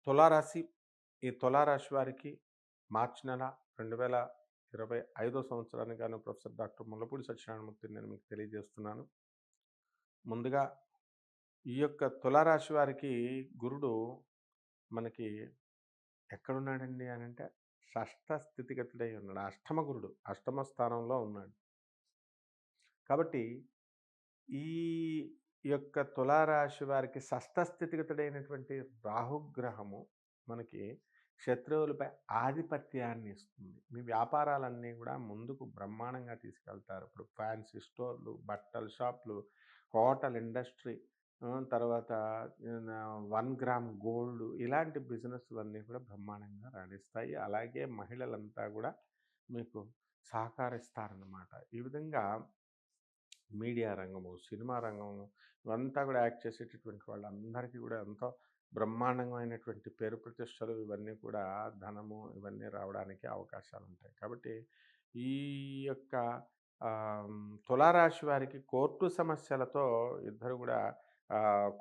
తులారాశి ఈ తులారాశి వారికి మార్చి నెల 2025 సంవత్సరానికి గాను ప్రొఫెసర్ డాక్టర్ ముల్లపూడి సత్యనారాయణమూర్తి నేను మీకు తెలియజేస్తున్నాను. ముందుగా ఈ యొక్క తులారాశి వారికి గురుడు మనకి ఎక్కడున్నాడండి అనంటే షష్ఠ స్థితిగతుడై ఉన్నాడు. అష్టమ గురుడు అష్టమ స్థానంలో ఉన్నాడు. కాబట్టి ఈ యొక్క తులారాశి వారికి షష్ఠ స్థితిగతుడైనటువంటి రాహుగ్రహము మనకి శత్రువులపై ఆధిపత్యాన్ని ఇస్తుంది. మీ వ్యాపారాలన్నీ కూడా ముందుకు బ్రహ్మాండంగా తీసుకెళ్తారు. ఇప్పుడు ఫ్యాన్సీ స్టోర్లు, బట్టల షాపులు, హోటల్ ఇండస్ట్రీ, తర్వాత 1 గ్రామ్ గోల్డ్ ఇలాంటి బిజినెస్‌లన్నీ కూడా బ్రహ్మాండంగా రాణిస్తాయి. అలాగే మహిళలంతా కూడా మీకు సహకరిస్తారన్నమాట. ఈ విధంగా మీడియా రంగము, సినిమా రంగము ఇవంతా కూడా యాక్ట్ చేసేటటువంటి వాళ్ళందరికీ కూడా ఎంతో బ్రహ్మాండమైనటువంటి పేరు ప్రతిష్టలు ఇవన్నీ కూడా ధనము ఇవన్నీ రావడానికి అవకాశాలుంటాయి. కాబట్టి ఈ యొక్క తులారాశి వారికి కోర్టు సమస్యలతో ఇద్దరు కూడా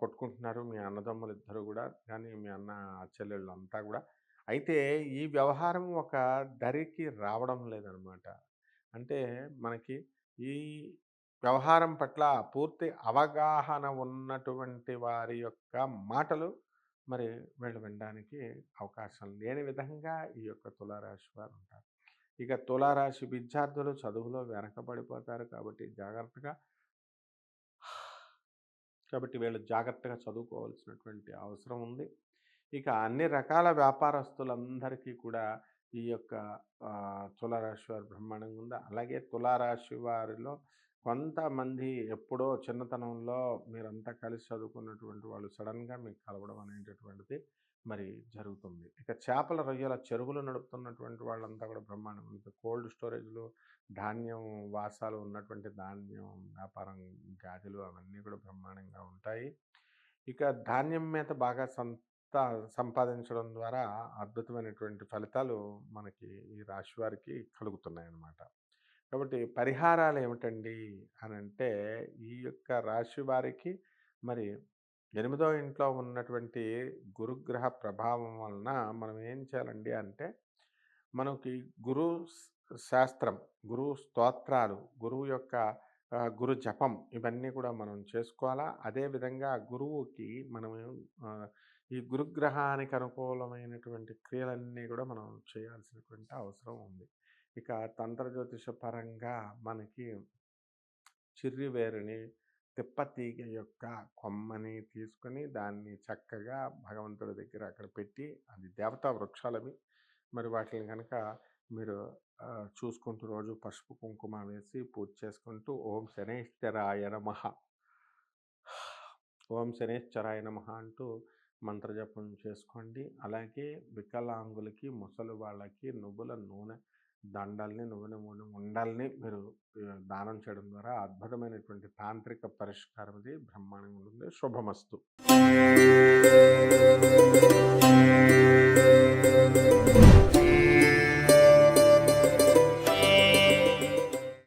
కొట్టుకుంటున్నారు. మీ అన్నదమ్ములు ఇద్దరు కూడా కానీ మీ అన్న చెల్లెళ్ళు అంతా కూడా. అయితే ఈ వ్యవహారం ఒక దరికి రావడం లేదనమాట. అంటే మనకి ఈ వ్యవహారం పట్ల పూర్తి అవగాహన ఉన్నటువంటి వారి యొక్క మాటలు మరి వీళ్ళు వినడానికి అవకాశం లేని విధంగా ఈ యొక్క తులారాశి వారు ఉంటారు. ఇక తులారాశి విద్యార్థులు చదువులో వెనకబడిపోతారు కాబట్టి వీళ్ళు జాగ్రత్తగా చదువుకోవాల్సినటువంటి అవసరం ఉంది. ఇక అన్ని రకాల వ్యాపారస్తులందరికీ కూడా ఈ యొక్క తులారాశి వారు బ్రహ్మాండంగా ఉంది. అలాగే తులారాశి వారిలో కొంతమంది ఎప్పుడో చిన్నతనంలో మీరంతా కలిసి చదువుకున్నటువంటి వాళ్ళు సడన్‌గా మీకు కలవడం అనేటటువంటిది మరి జరుగుతుంది. ఇక చేపల, రొయ్యల చెరువులు నడుపుతున్నటువంటి వాళ్ళంతా కూడా బ్రహ్మాండంగా ఉంటుంది. కోల్డ్ స్టోరేజ్‌లు, ధాన్యం వాసాలు ఉన్నటువంటి ధాన్యం వ్యాపారం, గాదెలు అవన్నీ కూడా బ్రహ్మాండంగా ఉంటాయి. ఇక ధాన్యం మీద బాగా సంపాదించడం ద్వారా అద్భుతమైనటువంటి ఫలితాలు మనకి ఈ రాశి వారికి కలుగుతున్నాయన్నమాట. కాబట్టి పరిహారాలు ఏమిటండి అనంటే ఈ యొక్క రాశి వారికి మరి 8దో ఇంట్లో ఉన్నటువంటి గురుగ్రహ ప్రభావం వలన మనం ఏం చేయాలండి అంటే మనకి గురు శాస్త్రం, గురువు స్తోత్రాలు, గురువు యొక్క గురు జపం ఇవన్నీ కూడా మనం చేసుకోవాలా. అదేవిధంగా గురువుకి మనం ఈ గురుగ్రహానికి అనుకూలమైనటువంటి క్రియలన్నీ కూడా మనం చేయాల్సినటువంటి అవసరం ఉంది. ఇక తంత్ర జ్యోతిష పరంగా మనకి చిర్రివేరుని, తిప్పతీగ యొక్క కొమ్మని తీసుకొని దాన్ని చక్కగా భగవంతుడి దగ్గర అక్కడ పెట్టి అది దేవతా వృక్షాలవి. మరి వాటిని గనక మీరు చూసుకుంటూ రోజు పసుపు, కుంకుమ వేసి పూజ చేసుకుంటూ ఓం శనైశ్చరాయ నమః, ఓం శనైశ్చరాయ నమః అంటూ మంత్రజపం చేసుకోండి. అలాగే వికలాంగులకి, ముసలి వాళ్ళకి నువ్వుల నూనె దండల్ని, నువ్వుల నూనె ఉండల్ని మీరు దానం చేయడం ద్వారా అద్భుతమైనటువంటి తాంత్రిక పరిష్కారం ఇది బ్రహ్మాండంగా ఉంటుంది. శుభమస్తు.